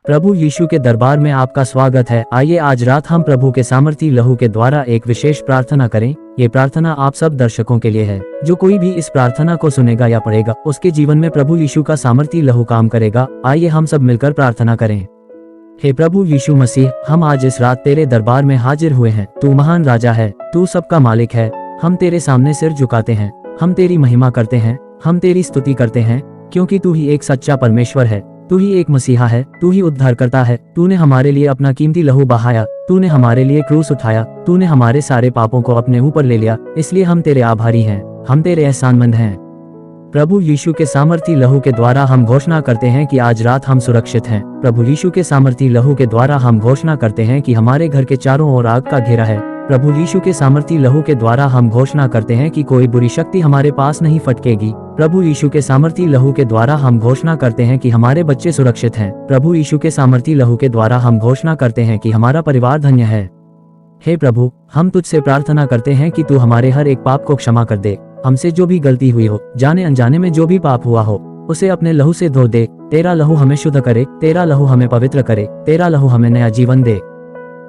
प्रभु यीशु के दरबार में आपका स्वागत है। आइए आज रात हम प्रभु के सामर्थी लहू के द्वारा एक विशेष प्रार्थना करें। ये प्रार्थना आप सब दर्शकों के लिए है। जो कोई भी इस प्रार्थना को सुनेगा या पढ़ेगा उसके जीवन में प्रभु यीशु का सामर्थी लहू काम करेगा। आइए हम सब मिलकर प्रार्थना करें। हे प्रभु यीशु मसीह, हम आज इस रात तेरे दरबार में हाजिर हुए हैं। तू महान राजा है, तू सबका मालिक है। हम तेरे सामने सिर झुकाते हैं, हम तेरी महिमा करते हैं, हम तेरी स्तुति करते हैं, क्योंकि तू ही एक सच्चा परमेश्वर है। तू ही एक मसीहा है, तू ही उद्धारकर्ता है। तूने हमारे लिए अपना कीमती लहू बहाया, तूने हमारे लिए क्रूस उठाया, तूने हमारे सारे पापों को अपने ऊपर ले लिया। इसलिए हम तेरे आभारी हैं, हम तेरे एहसानमंद हैं। प्रभु यीशु के सामर्थी लहू के द्वारा हम घोषणा करते हैं कि आज रात हम सुरक्षित हैं। प्रभु यीशु के सामर्थी लहू के द्वारा हम घोषणा करते हैं कि हमारे घर के चारों ओर आग का घेरा है। प्रभु यीशु के सामर्थी लहू के द्वारा हम घोषणा करते हैं कि कोई बुरी शक्ति हमारे पास नहीं फटकेगी। प्रभु यीशु के सामर्थी लहू के द्वारा हम घोषणा करते हैं कि हमारे बच्चे सुरक्षित हैं। प्रभु यीशु के सामर्थी लहू के द्वारा हम घोषणा करते हैं कि हमारा परिवार धन्य है। हे प्रभु, हम तुझसे प्रार्थना करते हैं कि तू हमारे हर एक पाप को क्षमा कर दे। हमसे जो भी गलती हुई हो, जाने अनजाने में जो भी पाप हुआ हो, उसे अपने लहू से धो दे। तेरा लहू हमें शुद्ध करे, तेरा लहू हमें पवित्र करे, तेरा लहू हमें नया जीवन दे।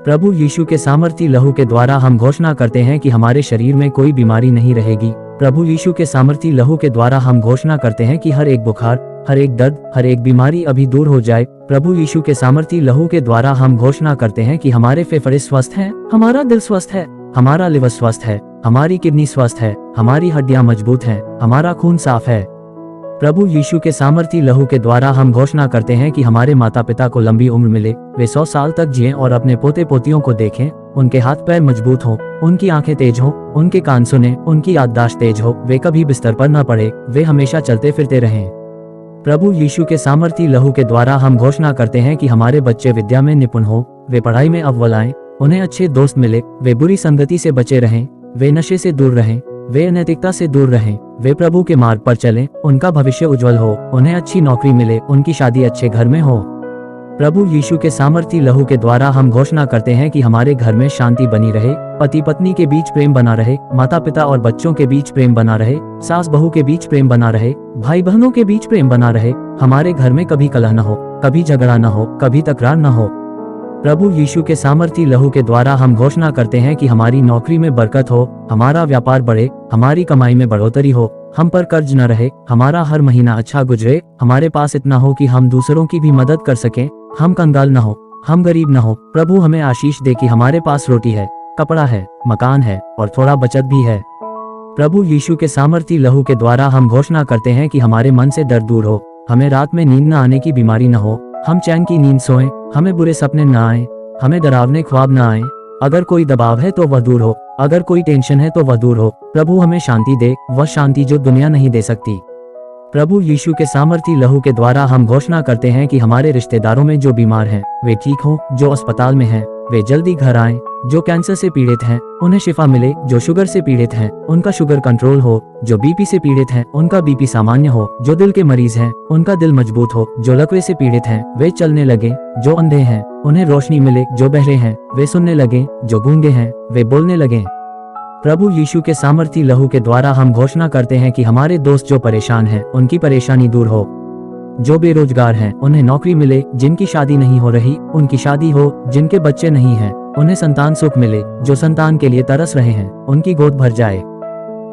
प्रभु यीशु के सामर्थी लहू के द्वारा हम घोषणा करते हैं कि हमारे शरीर में कोई बीमारी नहीं रहेगी। प्रभु यीशु के सामर्थी लहू के द्वारा हम घोषणा करते हैं कि हर एक बुखार, हर एक दर्द, हर एक बीमारी अभी दूर हो जाए। प्रभु यीशु के सामर्थी लहू के द्वारा हम घोषणा करते हैं कि हमारे फेफड़े स्वस्थ हैं, हमारा दिल स्वस्थ है, हमारा लिवर स्वस्थ है, हमारी किडनी स्वस्थ है, हमारी हड्डियां मजबूत हैं, हमारा खून साफ है। प्रभु यीशु के सामर्थी लहू के द्वारा हम घोषणा करते हैं कि हमारे माता पिता को लंबी उम्र मिले, वे 100 साल तक जिएं और अपने पोते पोतियों को देखें। उनके हाथ पैर मजबूत हों, उनकी आंखें तेज हों, उनके कान सुने, उनकी याददाश्त तेज हो, वे कभी बिस्तर पर न पड़े, वे हमेशा चलते फिरते रहें। प्रभु यीशु के सामर्थी लहू के द्वारा हम घोषणा करते हैं कि हमारे बच्चे विद्या में निपुण हो, वे पढ़ाई में अव्वल आएं, उन्हें अच्छे दोस्त मिले, वे बुरी संगति से बचे रहें, वे नशे से दूर रहें, वे अनैतिकता से दूर रहें, वे प्रभु के मार्ग पर चलें, उनका भविष्य उज्जवल हो, उन्हें अच्छी नौकरी मिले, उनकी शादी अच्छे घर में हो। प्रभु यीशु के सामर्थी लहू के द्वारा हम घोषणा करते हैं कि हमारे घर में शांति बनी रहे, पति पत्नी के बीच प्रेम बना रहे, माता पिता और बच्चों के बीच प्रेम बना रहे, सास बहू के बीच प्रेम बना रहे, भाई बहनों के बीच प्रेम बना रहे। हमारे घर में कभी कलह न हो, कभी झगड़ा न हो, कभी तकरार न हो। प्रभु यीशु के सामर्थी लहू के द्वारा हम घोषणा करते हैं कि हमारी नौकरी में बरकत हो, हमारा व्यापार बढ़े, हमारी कमाई में बढ़ोतरी हो, हम पर कर्ज न रहे, हमारा हर महीना अच्छा गुजरे, हमारे पास इतना हो कि हम दूसरों की भी मदद कर सकें, हम कंगाल न हो, हम गरीब न हो। प्रभु हमें आशीष दे कि हमारे पास रोटी है, कपड़ा है, मकान है और थोड़ा बचत भी है। प्रभु यीशु के सामर्थी लहू के द्वारा हम घोषणा करते हैं कि हमारे मन से डर दूर हो, हमें रात में नींद न आने की बीमारी न हो, हम चैन की नींद सोएं, हमें बुरे सपने न आए, हमें डरावने ख्वाब न आए। अगर कोई दबाव है तो वह दूर हो, अगर कोई टेंशन है तो वह दूर हो। प्रभु हमें शांति दे, वह शांति जो दुनिया नहीं दे सकती। प्रभु यीशु के सामर्थी लहू के द्वारा हम घोषणा करते हैं कि हमारे रिश्तेदारों में जो बीमार हैं, वे ठीक हों, जो अस्पताल में हैं, वे जल्दी घर आएं, जो कैंसर से पीड़ित हैं, उन्हें शिफा मिले, जो शुगर से पीड़ित हैं, उनका शुगर कंट्रोल हो, जो बीपी से पीड़ित हैं, उनका बीपी सामान्य हो, जो दिल के मरीज हैं, उनका दिल मजबूत हो, जो लकवे से पीड़ित हैं, वे चलने लगे, जो अंधे हैं, उन्हें रोशनी मिले, जो बहरे हैं, वे सुनने लगे, जो गूंगे हैं, वे बोलने लगे। प्रभु यीशु के सामर्थी लहू के द्वारा हम घोषणा करते हैं कि हमारे दोस्त जो परेशान हैं, उनकी परेशानी दूर हो, जो बेरोजगार हैं, उन्हें नौकरी मिले, जिनकी शादी नहीं हो रही, उनकी शादी हो, जिनके बच्चे नहीं हैं, उन्हें संतान सुख मिले, जो संतान के लिए तरस रहे हैं, उनकी गोद भर जाए।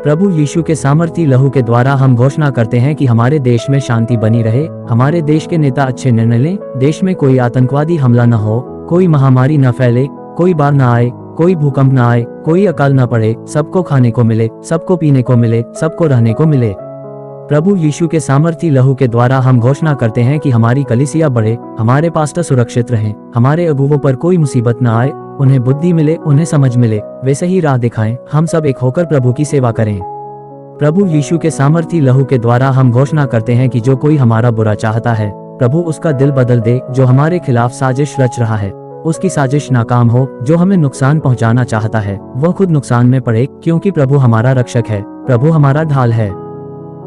प्रभु यीशु के सामर्थी लहू के द्वारा हम घोषणा करते हैं कि हमारे देश में शांति बनी रहे, हमारे देश के नेता अच्छे निर्णय लें, देश में कोई आतंकवादी हमला न हो, कोई महामारी न फैले, कोई बाढ़ न आए, कोई भूकंप न आए, कोई अकाल न पड़े, सबको खाने को मिले, सबको पीने को मिले, सबको रहने को मिले। प्रभु यीशु के सामर्थी लहू के द्वारा हम घोषणा करते हैं कि हमारी कलीसिया बढ़े, हमारे पास्टर सुरक्षित रहें, हमारे अगुवों पर कोई मुसीबत न आए, उन्हें बुद्धि मिले, उन्हें समझ मिले, वे सही राह दिखाएं, हम सब एक होकर प्रभु की सेवा करें। प्रभु यीशु के सामर्थी लहू के द्वारा हम घोषणा करते हैं कि जो कोई हमारा बुरा चाहता है, प्रभु उसका दिल बदल दे। जो हमारे खिलाफ साजिश रच रहा है, उसकी साजिश नाकाम हो। जो हमें नुकसान पहुंचाना चाहता है, वह खुद नुकसान में पड़े, क्योंकि प्रभु हमारा रक्षक है, प्रभु हमारा ढाल है।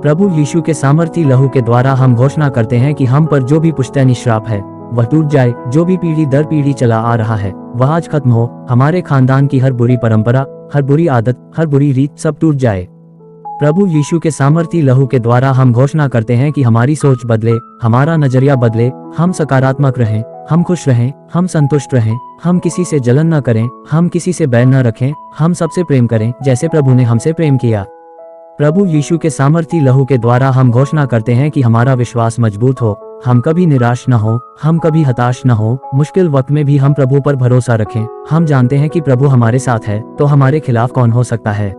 प्रभु यीशु के सामर्थी लहू के द्वारा हम घोषणा करते हैं कि हम पर जो भी पुश्तैनी श्राप है, वह टूट जाए। जो भी पीढ़ी दर पीढ़ी चला आ रहा है, वह आज खत्म हो। हमारे खानदान की हर बुरी परंपरा, हर बुरी आदत, हर बुरी रीत सब टूट जाए। प्रभु यीशु के सामर्थी लहू के द्वारा हम घोषणा करते हैं कि हमारी सोच बदले, हमारा नजरिया बदले, हम सकारात्मक रहें, हम खुश रहें, हम संतुष्ट रहें, हम किसी से जलन न करें, हम किसी से बैर न रखें, हम सबसे प्रेम करें जैसे प्रभु ने हमसे प्रेम किया। प्रभु यीशु के सामर्थी लहू के द्वारा हम घोषणा करते हैं कि हमारा विश्वास मजबूत हो, हम कभी निराश न हो, हम कभी हताश न हो, मुश्किल वक्त में भी हम प्रभु पर भरोसा रखें। हम जानते हैं कि प्रभु हमारे साथ है, तो हमारे खिलाफ कौन हो सकता है।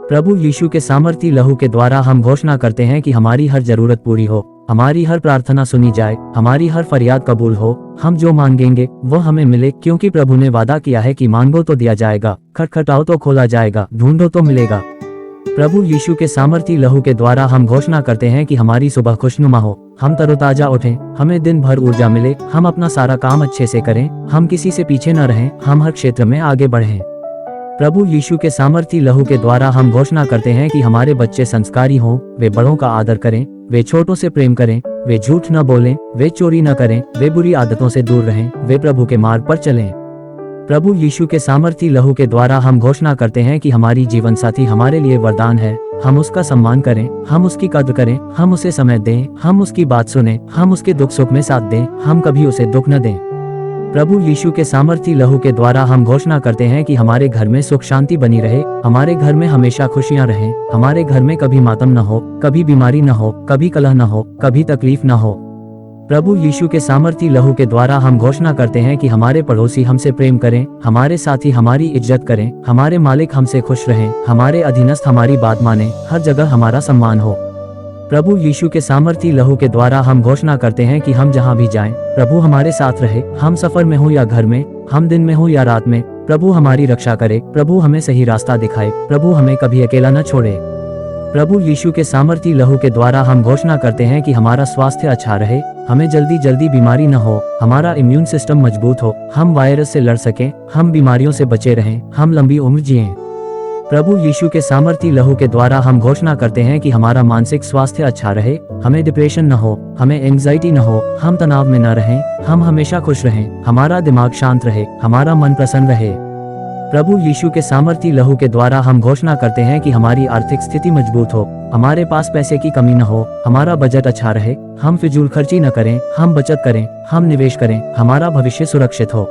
प्रभु यीशु के सामर्थी लहू के द्वारा हम घोषणा करते हैं कि हमारी हर जरूरत पूरी हो, हमारी हर प्रार्थना सुनी जाए, हमारी हर फरियाद कबूल हो। हम जो मांगेंगे वो हमें मिले, क्योंकि प्रभु ने वादा किया है कि मांगो तो दिया जाएगा, खटखटाओ तो खोला जाएगा, ढूंढो तो मिलेगा। प्रभु यीशु के सामर्थी लहू के द्वारा हम घोषणा करते हैं कि हमारी सुबह खुशनुमा हो, हम तरोताजा उठें, हमें दिन भर ऊर्जा मिले, हम अपना सारा काम अच्छे से करें, हम किसी से पीछे न रहें, हम हर क्षेत्र में आगे बढ़ें। प्रभु यीशु के सामर्थी लहू के द्वारा हम घोषणा करते हैं कि हमारे बच्चे संस्कारी हों, वे बड़ों का आदर करें, वे छोटों से प्रेम करें, वे झूठ न बोलें, वे चोरी न करें, वे बुरी आदतों से दूर रहें, वे प्रभु के मार्ग पर चलें। प्रभु यीशु के सामर्थी लहू के द्वारा हम घोषणा करते हैं कि हमारी जीवन साथी हमारे लिए वरदान है, हम उसका सम्मान करें, हम उसकी कद्र करें, हम उसे समय दें, हम उसकी बात सुनें, हम उसके दुख सुख में साथ दें, हम कभी उसे दुख न दें। प्रभु यीशु के सामर्थी लहू के द्वारा हम घोषणा करते हैं कि हमारे घर में सुख शांति बनी रहे, हमारे घर में हमेशा खुशियां रहें, हमारे घर में कभी मातम न हो, कभी बीमारी न हो, कभी कलह न हो, कभी तकलीफ न हो। प्रभु यीशु के सामर्थी लहू के द्वारा हम घोषणा करते हैं कि हमारे पड़ोसी हमसे प्रेम करें, हमारे साथी हमारी इज्जत करें, हमारे मालिक हमसे खुश रहें, हमारे अधीनस्थ हमारी बात माने, हर जगह हमारा सम्मान हो। प्रभु यीशु के सामर्थी लहू के द्वारा हम घोषणा करते हैं कि हम जहां भी जाएं, प्रभु हमारे साथ रहे, हम सफर में हो या घर में, हम दिन में हो या रात में, प्रभु हमारी रक्षा करे, प्रभु हमें सही रास्ता दिखाए, प्रभु हमें कभी अकेला न छोड़े। प्रभु यीशु के सामर्थी लहू के द्वारा हम घोषणा करते हैं कि हमारा स्वास्थ्य अच्छा रहे, हमें जल्दी जल्दी बीमारी न हो, हमारा इम्यून सिस्टम मजबूत हो, हम वायरस से लड़ सकें, हम बीमारियों से बचे रहें, हम लंबी उम्र जिएं। प्रभु यीशु के सामर्थी लहू के द्वारा हम घोषणा करते हैं कि हमारा मानसिक स्वास्थ्य अच्छा रहे, हमें डिप्रेशन न हो, हमें एंजाइटी न हो, हम तनाव में न रहें, हम हमेशा खुश रहें, हमारा दिमाग शांत रहे, हमारा मन प्रसन्न रहे। प्रभु यीशु के सामर्थी लहू के द्वारा हम घोषणा करते हैं कि हमारी आर्थिक स्थिति मजबूत हो, हमारे पास पैसे की कमी न हो, हमारा बजट अच्छा रहे, हम फिजूल खर्ची न करें, हम बचत करें, हम निवेश करें, हमारा भविष्य सुरक्षित हो।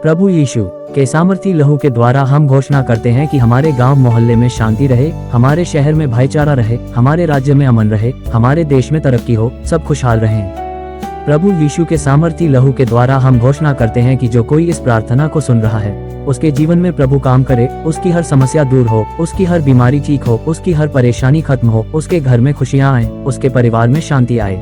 प्रभु यीशु के सामर्थी लहू के द्वारा हम घोषणा करते हैं कि हमारे गांव मोहल्ले में शांति रहे, हमारे शहर में भाईचारा रहे, हमारे राज्य में अमन रहे, हमारे देश में तरक्की हो, सब खुशहाल रहें। प्रभु यीशु के सामर्थी लहू के द्वारा हम घोषणा करते हैं कि जो कोई इस प्रार्थना को सुन रहा है, उसके जीवन में प्रभु काम करे, उसकी हर समस्या दूर हो, उसकी हर बीमारी ठीक हो, उसकी हर परेशानी खत्म हो, उसके घर में खुशियां आए, उसके परिवार में शांति आए।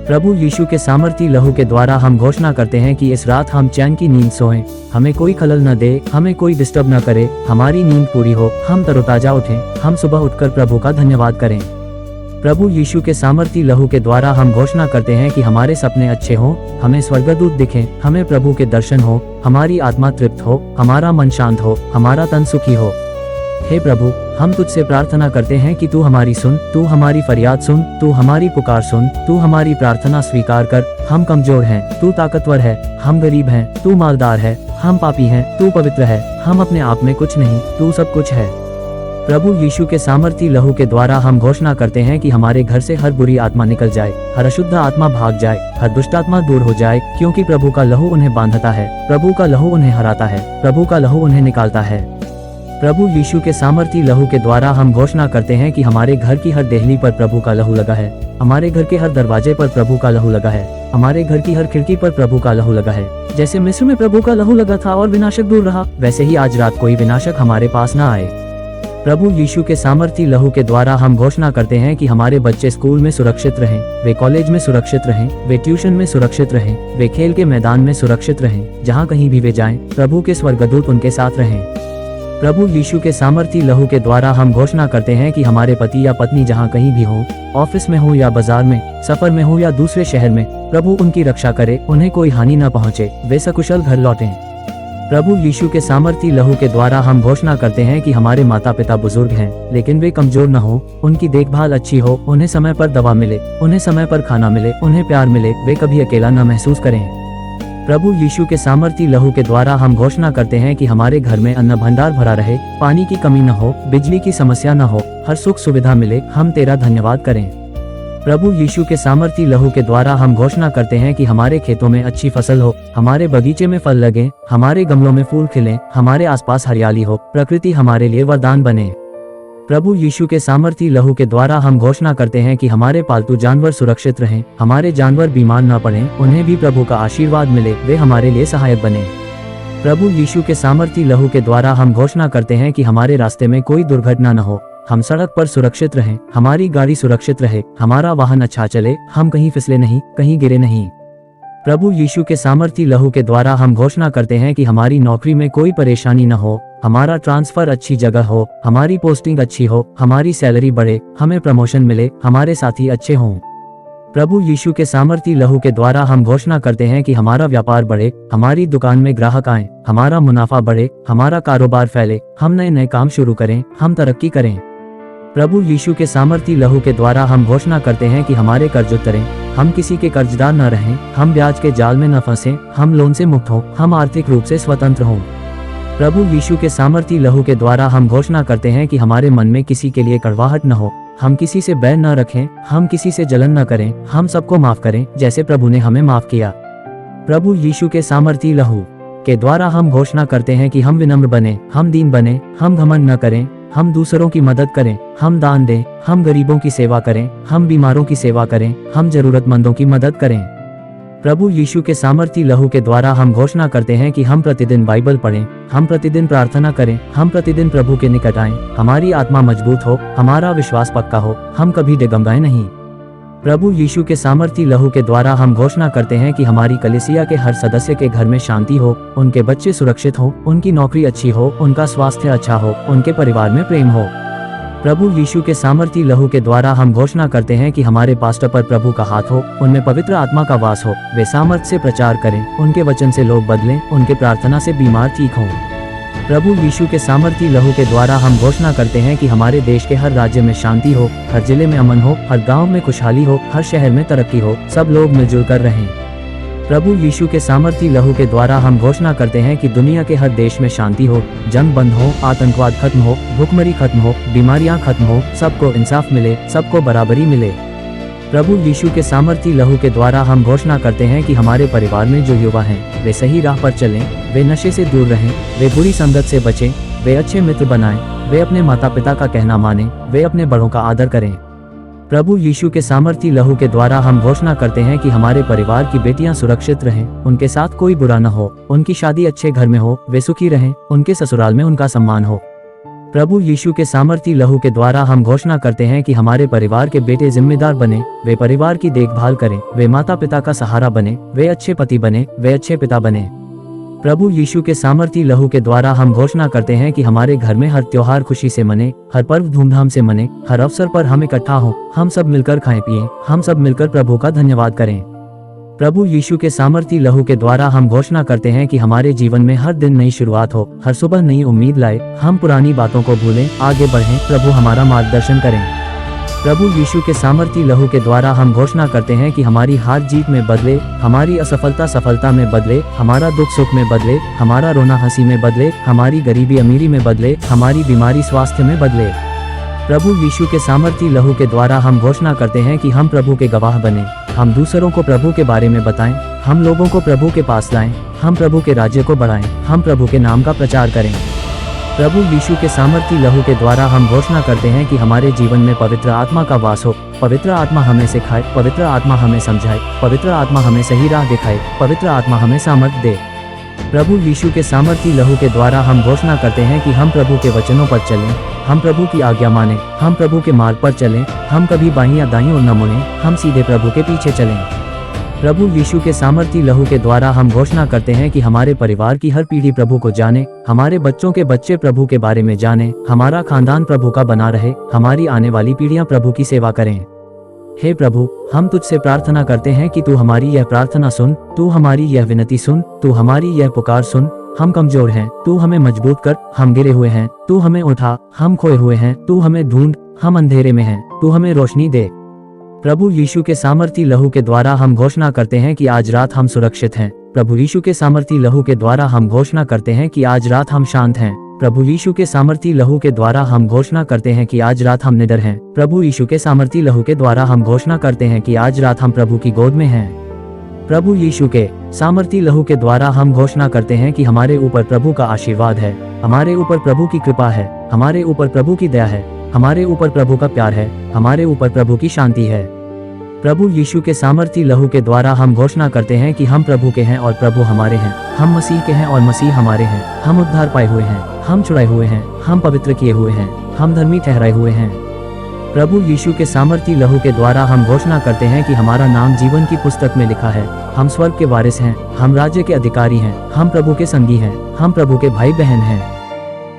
प्रभु यीशु के सामर्थी लहू के द्वारा हम घोषणा करते हैं कि इस रात हम चैन की नींद सोएं, हमें कोई खलल न दे, हमें कोई डिस्टर्ब न करे, हमारी नींद पूरी हो, हम तरोताजा उठें, हम सुबह उठकर प्रभु का धन्यवाद करें। प्रभु यीशु के सामर्थी लहू के द्वारा हम घोषणा करते हैं कि हमारे सपने अच्छे हों, हमें स्वर्गदूत दिखें, हमें प्रभु के दर्शन हो, हमारी आत्मा तृप्त हो, हमारा मन शांत हो, हमारा तन सुखी हो। हे प्रभु, हम तुझसे प्रार्थना करते हैं कि तू हमारी सुन, तू हमारी फरियाद सुन, तू हमारी पुकार सुन, तू हमारी प्रार्थना स्वीकार कर। हम कमजोर हैं, तू ताकतवर है, हम गरीब हैं, तू मालदार है, हम पापी हैं, तू पवित्र है, हम अपने आप में कुछ नहीं, तू सब कुछ है। प्रभु यीशु के सामर्थी लहू के द्वारा हम घोषणा करते हैं कि हमारे घर से हर बुरी आत्मा निकल जाए, हर अशुद्ध आत्मा भाग जाए, हर दुष्ट आत्मा दूर हो जाए, क्योंकि प्रभु का लहू उन्हें बांधता है, प्रभु का लहू उन्हें हराता है, प्रभु का लहू उन्हें निकालता है। प्रभु यीशु के सामर्थी लहू के द्वारा हम घोषणा करते हैं कि हमारे घर की हर देहली पर प्रभु का लहू लगा है, हमारे घर के हर दरवाजे पर प्रभु का लहू लगा है, हमारे घर की हर खिड़की पर प्रभु का लहू लगा है। जैसे मिस्र में प्रभु का लहू लगा था और विनाशक दूर रहा, वैसे ही आज रात कोई विनाशक हमारे पास न आए। प्रभु यीशु के सामर्थी लहू के द्वारा हम घोषणा करते हैं कि हमारे बच्चे स्कूल में सुरक्षित रहें, वे कॉलेज में सुरक्षित रहें, वे ट्यूशन में सुरक्षित रहें, वे खेल के मैदान में सुरक्षित रहें, जहां कहीं भी वे जाएं, प्रभु के स्वर्गदूत उनके साथ रहें। प्रभु यीशु के सामर्थी लहू के द्वारा हम घोषणा करते हैं कि हमारे पति या पत्नी जहां कहीं भी हो, ऑफिस में हो या बाजार में, सफर में हो या दूसरे शहर में, प्रभु उनकी रक्षा करे, उन्हें कोई हानि न पहुंचे, वे सकुशल घर लौटें। प्रभु यीशु के सामर्थी लहू के द्वारा हम घोषणा करते हैं कि हमारे माता पिता बुजुर्ग हैं, लेकिन वे कमजोर न हो, उनकी देखभाल अच्छी हो, उन्हें समय पर दवा मिले, उन्हें समय पर खाना मिले, उन्हें प्यार मिले, वे कभी अकेला न महसूस करें। प्रभु यीशु के सामर्थी लहू के द्वारा हम घोषणा करते हैं कि हमारे घर में अन्न भंडार भरा रहे, पानी की कमी न हो, बिजली की समस्या न हो, हर सुख सुविधा मिले, हम तेरा धन्यवाद करें। प्रभु यीशु के सामर्थी लहू के द्वारा हम घोषणा करते हैं कि हमारे खेतों में अच्छी फसल हो, हमारे बगीचे में फल लगे, हमारे गमलों में फूल खिले, हमारे आसपास हरियाली हो, प्रकृति हमारे लिए वरदान बने। प्रभु यीशु के सामर्थी लहू के द्वारा हम घोषणा करते हैं कि हमारे पालतू जानवर सुरक्षित रहें, हमारे जानवर बीमार न पड़ें, उन्हें भी प्रभु का आशीर्वाद मिले, वे हमारे लिए सहायक बने। प्रभु यीशु के सामर्थी लहू के द्वारा हम घोषणा करते हैं कि हमारे रास्ते में कोई दुर्घटना न हो, हम सड़क पर सुरक्षित रहें, हमारी गाड़ी सुरक्षित रहे, हमारा वाहन अच्छा चले, हम कहीं फिसले नहीं, कहीं गिरे नहीं। प्रभु यीशु के सामर्थी लहू के द्वारा हम घोषणा करते हैं कि हमारी नौकरी में कोई परेशानी न हो, हमारा ट्रांसफर अच्छी जगह हो, हमारी पोस्टिंग अच्छी हो, हमारी सैलरी बढ़े, हमें प्रमोशन मिले, हमारे साथी अच्छे हों। प्रभु यीशु के सामर्थी लहू के द्वारा हम घोषणा करते हैं कि हमारा व्यापार बढ़े, हमारी दुकान में ग्राहक आए, हमारा मुनाफा बढ़े, हमारा कारोबार फैले, हम नए नए काम शुरू करें, हम तरक्की करें। प्रभु यीशु के सामर्थी लहू के द्वारा हम घोषणा करते हैं कि हमारे कर्ज उतरें, हम किसी के कर्जदार न रहें, हम ब्याज के जाल में न फंसें, हम लोन से मुक्त हों, हम आर्थिक रूप से स्वतंत्र हों। प्रभु यीशु के सामर्थी लहू के द्वारा हम घोषणा करते हैं कि हमारे मन में किसी के लिए कड़वाहट न हो, हम किसी से बैर न रखें, हम किसी से जलन न करें, हम सबको माफ करें जैसे प्रभु ने हमें माफ किया। प्रभु यीशु के सामर्थी लहू के द्वारा हम घोषणा करते हैं कि हम विनम्र बने, हम दीन बने, हम घमंड न करें, हम दूसरों की मदद करें, हम दान दें, हम गरीबों की सेवा करें, हम बीमारों की सेवा करें, हम जरूरतमंदों की मदद करें। प्रभु यीशु के सामर्थी लहू के द्वारा हम घोषणा करते हैं कि हम प्रतिदिन बाइबल पढ़ें, हम प्रतिदिन प्रार्थना करें, हम प्रतिदिन प्रभु के निकट आएं, हमारी आत्मा मजबूत हो, हमारा विश्वास पक्का हो, हम कभी डगमगाएं नहीं। प्रभु यीशु के सामर्थी लहू के द्वारा हम घोषणा करते हैं कि हमारी कलीसिया के हर सदस्य के घर में शांति हो, उनके बच्चे सुरक्षित हो, उनकी नौकरी अच्छी हो, उनका स्वास्थ्य अच्छा हो, उनके परिवार में प्रेम हो। प्रभु यीशु के सामर्थी लहू के द्वारा हम घोषणा करते हैं कि हमारे पास्टर पर प्रभु का हाथ हो, उनमें पवित्र आत्मा का वास हो, वे सामर्थ्य से प्रचार करें, उनके वचन से लोग बदलें, उनके प्रार्थना से बीमार ठीक हों। प्रभु यीशु के सामर्थी लहू के द्वारा हम घोषणा करते हैं कि हमारे देश के हर राज्य में शांति हो, हर जिले में अमन हो, हर गांव में खुशहाली हो, हर शहर में तरक्की हो, सब लोग मिलजुल कर रहें। प्रभु यीशु के सामर्थी लहू के द्वारा हम घोषणा करते हैं कि दुनिया के हर देश में शांति हो, जंग बंद हो, आतंकवाद खत्म हो, भूखमरी खत्म हो, बीमारियां खत्म हो, सबको इंसाफ मिले, सबको बराबरी मिले। प्रभु यीशु के सामर्थी लहू के द्वारा हम घोषणा करते हैं कि हमारे परिवार में जो युवा हैं, वे सही राह पर चलें, वे नशे से दूर रहें, वे बुरी संगत से बचें, वे अच्छे मित्र बनाएं, वे अपने माता पिता का कहना मानें, वे अपने बड़ों का आदर करें। प्रभु यीशु के सामर्थी लहू के द्वारा हम घोषणा करते हैं कि हमारे परिवार की बेटियां सुरक्षित रहें, उनके साथ कोई बुरा न हो, उनकी शादी अच्छे घर में हो, वे सुखी रहें, उनके ससुराल में उनका सम्मान हो। प्रभु यीशु के सामर्थी लहू के द्वारा हम घोषणा करते हैं कि हमारे परिवार के बेटे जिम्मेदार बने, वे परिवार की देखभाल करें, वे माता पिता का सहारा बने, वे अच्छे पति बने, वे अच्छे पिता बने। प्रभु यीशु के सामर्थी लहू के द्वारा हम घोषणा करते हैं कि हमारे घर में हर त्योहार खुशी से मने, हर पर्व धूमधाम से मने, हर अवसर पर हम इकट्ठा हों, हम सब मिलकर खाएं पिएं, हम सब मिलकर प्रभु का धन्यवाद करें। प्रभु यीशु के सामर्थी लहू के द्वारा हम घोषणा करते हैं कि हमारे जीवन में हर दिन नई शुरुआत हो, हर सुबह नई उम्मीद लाए, हम पुरानी बातों को भूलें, आगे बढ़ें, प्रभु हमारा मार्गदर्शन करें। प्रभु यीशु के सामर्थी लहू के द्वारा हम घोषणा करते हैं कि हमारी हार जीत में बदले, हमारी असफलता सफलता में बदले, हमारा दुख सुख में बदले, हमारा रोना हंसी में बदले, हमारी गरीबी अमीरी में बदले, हमारी बीमारी स्वास्थ्य में बदले। प्रभु यीशु के सामर्थी लहू के द्वारा हम घोषणा करते हैं कि हम प्रभु के गवाह बने, हम दूसरों को प्रभु के बारे में बताएं, हम लोगों को प्रभु के पास लाएं, हम प्रभु के राज्य को बढ़ाएं, हम प्रभु के नाम का प्रचार करें। प्रभु यीशु के सामर्थी लहू के द्वारा हम घोषणा करते हैं कि हमारे जीवन में पवित्र आत्मा का वास हो, पवित्र आत्मा हमें सिखाए, पवित्र आत्मा हमें समझाए, पवित्र आत्मा हमें सही राह दिखाए, पवित्र आत्मा हमें सामर्थ्य दे। प्रभु यीशु के सामर्थी लहू के द्वारा हम घोषणा करते हैं कि हम प्रभु के वचनों पर चलें, हम प्रभु की आज्ञा मानें, हम प्रभु के मार्ग पर चलें, हम कभी बाईं या दाईं ओर न मुड़ें, हम सीधे प्रभु के पीछे चलें। प्रभु यीशु के सामर्थी लहू के द्वारा हम घोषणा करते हैं कि हमारे परिवार की हर पीढ़ी प्रभु को जाने, हमारे बच्चों के बच्चे प्रभु के बारे में जाने, हमारा खानदान प्रभु का बना रहे, हमारी आने वाली पीढ़ियां प्रभु की सेवा करें। हे प्रभु, हम तुझसे प्रार्थना करते हैं कि तू हमारी यह प्रार्थना सुन, तू हमारी यह विनती सुन, तू हमारी यह पुकार सुन। हम कमजोर हैं, तू हमें मजबूत कर, हम गिरे हुए हैं, तू हमें उठा, हम खोए हुए हैं, तू हमें ढूंढ, हम अंधेरे में हैं, तू हमें रोशनी दे। प्रभु यीशु के सामर्थी लहू के द्वारा हम घोषणा करते हैं कि आज रात हम सुरक्षित हैं। प्रभु यीशु के सामर्थी लहू के द्वारा हम घोषणा करते हैं कि आज रात हम शांत हैं। प्रभु यीशु के सामर्थी लहू के द्वारा हम घोषणा करते हैं कि आज रात हम निडर हैं। प्रभु यीशु के सामर्थी लहू के द्वारा हम घोषणा करते हैं कि आज रात हम प्रभु की गोद में हैं। प्रभु यीशु के सामर्थी लहू के द्वारा हम घोषणा करते हैं कि हमारे ऊपर प्रभु का आशीर्वाद है, हमारे ऊपर प्रभु की कृपा है, हमारे ऊपर प्रभु की दया है, हमारे ऊपर प्रभु का प्यार है, हमारे ऊपर प्रभु की शांति है। प्रभु यीशु के सामर्थी लहू के द्वारा हम घोषणा करते हैं कि हम प्रभु के हैं और प्रभु हमारे हैं। हम मसीह के हैं और मसीह हमारे हैं। हम उद्धार पाए हुए हैं, हम छुड़ाए हुए हैं, हम पवित्र किए हुए हैं, हम धर्मी ठहराए हुए हैं। प्रभु यीशु के सामर्थी लहू के द्वारा हम घोषणा करते हैं कि हमारा नाम जीवन की पुस्तक में लिखा है। हम स्वर्ग के वारिस हैं, हम राज्य के अधिकारी हैं, हम प्रभु के संगी हैं, हम प्रभु के भाई बहन हैं।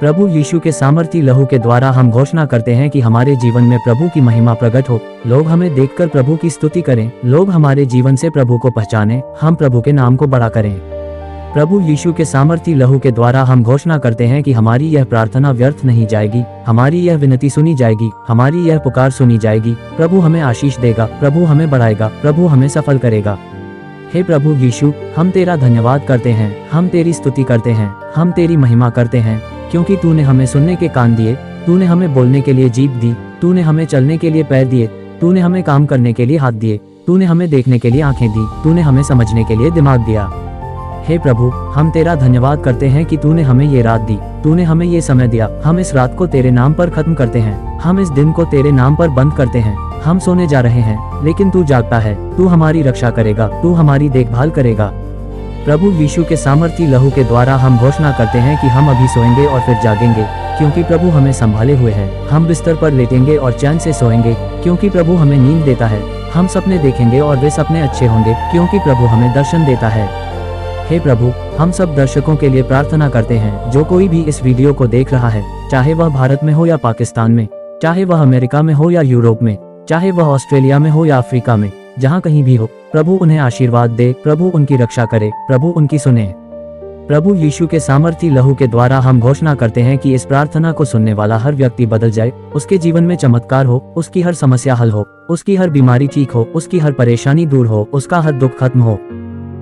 प्रभु यीशु के सामर्थी लहू के द्वारा हम घोषणा करते हैं कि हमारे जीवन में प्रभु की महिमा प्रकट हो। लोग हमें देखकर प्रभु की स्तुति करें, लोग हमारे जीवन से प्रभु को पहचानें, हम प्रभु के नाम को बड़ा करें। प्रभु यीशु के सामर्थी लहू के द्वारा हम घोषणा करते हैं कि हमारी यह प्रार्थना व्यर्थ नहीं जाएगी, हमारी यह विनती सुनी जाएगी, हमारी यह पुकार सुनी जाएगी। प्रभु हमें आशीष देगा, प्रभु हमें बढ़ाएगा, प्रभु हमें सफल करेगा। हे प्रभु यीशु, हम तेरा धन्यवाद करते हैं, हम तेरी स्तुति करते हैं, हम तेरी महिमा करते हैं, क्योंकि तूने हमें सुनने के कान दिए, तूने हमें बोलने के लिए जीभ दी, तूने हमें चलने के लिए पैर दिए, तूने हमें काम करने के लिए हाथ दिए, तूने हमें देखने के लिए आंखें दी, तूने हमें समझने के लिए दिमाग दिया। हे प्रभु, हम तेरा धन्यवाद करते हैं कि तूने हमें ये रात दी, तूने हमें ये समय दिया। हम इस रात को तेरे नाम पर खत्म करते हैं, हम इस दिन को तेरे नाम पर बंद करते हैं। हम सोने जा रहे हैं, लेकिन तू जागता है, तू हमारी रक्षा करेगा, तू हमारी देखभाल करेगा। प्रभु यीशु के सामर्थी लहू के द्वारा हम घोषणा करते हैं कि हम अभी सोएंगे और फिर जागेंगे, क्योंकि प्रभु हमें संभाले हुए है। हम बिस्तर पर लेटेंगे और चैन से सोएंगे, क्योंकि प्रभु हमें नींद देता है। हम सपने देखेंगे और वे सपने अच्छे होंगे, क्योंकि प्रभु हमें दर्शन देता है। हे प्रभु, हम सब दर्शकों के लिए प्रार्थना करते हैं, जो कोई भी इस वीडियो को देख रहा है, चाहे वह भारत में हो या पाकिस्तान में, चाहे वह अमेरिका में हो या यूरोप में, चाहे वह ऑस्ट्रेलिया में हो या अफ्रीका में, जहाँ कहीं भी हो, प्रभु उन्हें आशीर्वाद दे, प्रभु उनकी रक्षा करे, प्रभु उनकी सुने। प्रभु यीशु के सामर्थी लहू के द्वारा हम घोषणा करते हैं कि इस प्रार्थना को सुनने वाला हर व्यक्ति बदल जाए, उसके जीवन में चमत्कार हो, उसकी हर समस्या हल हो, उसकी हर बीमारी ठीक हो, उसकी हर परेशानी दूर हो, उसका हर दुख खत्म हो।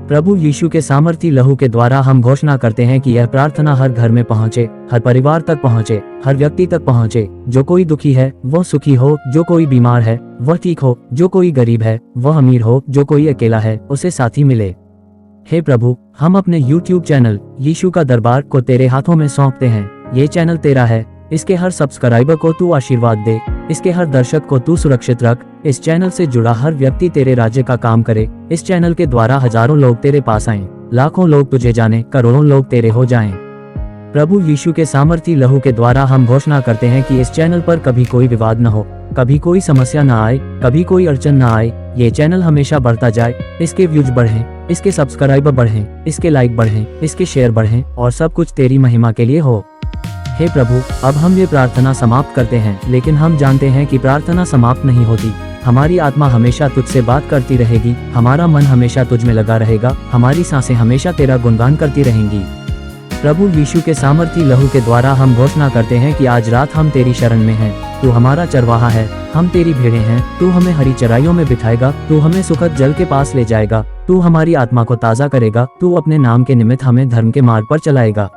प्रभु यीशु के सामर्थी लहू के द्वारा हम घोषणा करते हैं कि यह प्रार्थना हर घर में पहुंचे, हर परिवार तक पहुंचे, हर व्यक्ति तक पहुंचे। जो कोई दुखी है वह सुखी हो, जो कोई बीमार है वह ठीक हो, जो कोई गरीब है वह अमीर हो, जो कोई अकेला है उसे साथी मिले। हे प्रभु, हम अपने YouTube चैनल यीशु का दरबार को तेरे हाथों में सौंपते हैं। ये चैनल तेरा है, इसके हर सब्सक्राइबर को तू आशीर्वाद दे, इसके हर दर्शक को तू सुरक्षित रख। इस चैनल से जुड़ा हर व्यक्ति तेरे राज्य का काम करे। इस चैनल के द्वारा हजारों लोग तेरे पास आएं, लाखों लोग तुझे जाने, करोड़ों लोग तेरे हो जाएं। प्रभु यीशु के सामर्थी लहू के द्वारा हम घोषणा करते हैं कि इस चैनल पर कभी कोई विवाद न हो, कभी कोई समस्या न आए, कभी कोई अड़चन न आए। ये चैनल हमेशा बढ़ता जाए, इसके व्यूज बढ़ें, इसके सब्सक्राइबर बढ़ें, इसके लाइक बढ़ें, इसके शेयर बढ़ें और सब कुछ तेरी महिमा के लिए हो। हे प्रभु, अब हम ये प्रार्थना समाप्त करते हैं, लेकिन हम जानते हैं कि प्रार्थना समाप्त नहीं होती। हमारी आत्मा हमेशा तुझसे बात करती रहेगी, हमारा मन हमेशा तुझ में लगा रहेगा, हमारी सांसें हमेशा तेरा गुणगान करती रहेंगी। प्रभु यीशु के सामर्थी लहू के द्वारा हम घोषणा करते हैं कि आज रात हम तेरी शरण में हैं। तू हमारा चरवाहा है, हम तेरी भेड़ें हैं। तू हमें हरी चराइयों में बिठाएगा, तू हमें सुखद जल के पास ले जाएगा, तू हमारी आत्मा को ताज़ा करेगा, तू अपने नाम के निमित्त हमें धर्म के मार्ग पर चलाएगा।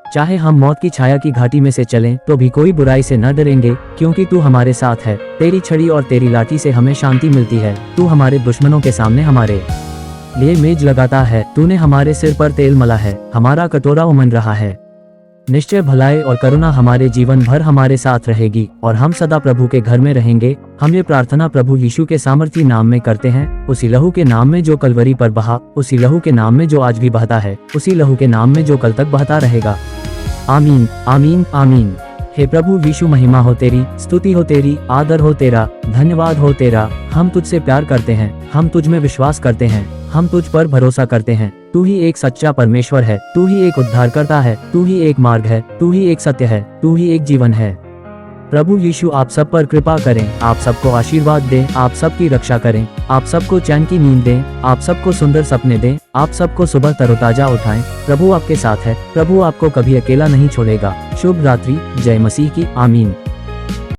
चाहे हम मौत की छाया की घाटी में से चलें तो भी कोई बुराई से न डरेंगे, क्योंकि तू हमारे साथ है। तेरी छड़ी और तेरी लाठी से हमें शांति मिलती है। तू हमारे दुश्मनों के सामने हमारे लिए मेज लगाता है। तूने हमारे सिर पर तेल मला है, हमारा कटोरा उमन रहा है। निश्चय भलाई और करुणा हमारे जीवन भर हमारे साथ रहेगी और हम सदा प्रभु के घर में रहेंगे। हम ये प्रार्थना प्रभु यीशु के सामर्थी नाम में करते हैं, उसी लहू के नाम में जो कलवरी पर बहा, उसी लहू के नाम में जो आज भी बहता है, उसी लहू के नाम में जो कल तक बहता रहेगा। आमीन, आमीन, आमीन। हे प्रभु यीशु, महिमा हो तेरी, स्तुति हो तेरी, आदर हो तेरा, धन्यवाद हो तेरा। हम तुझसे प्यार करते हैं, हम तुझ में विश्वास करते हैं, हम तुझ पर भरोसा करते हैं। तू ही एक सच्चा परमेश्वर है, तू ही एक उद्धारकर्ता है, तू ही एक मार्ग है, तू ही एक सत्य है, तू ही एक जीवन है। प्रभु यीशु आप सब पर कृपा करें, आप सबको आशीर्वाद दें, आप सबकी रक्षा करें, आप सबको चैन की नींद दें, आप सबको सुंदर सपने दें, आप सबको सुबह तरोताजा उठाएं। प्रभु आपके साथ है, प्रभु आपको कभी अकेला नहीं छोड़ेगा। शुभ रात्रि, जय मसीह की। आमीन।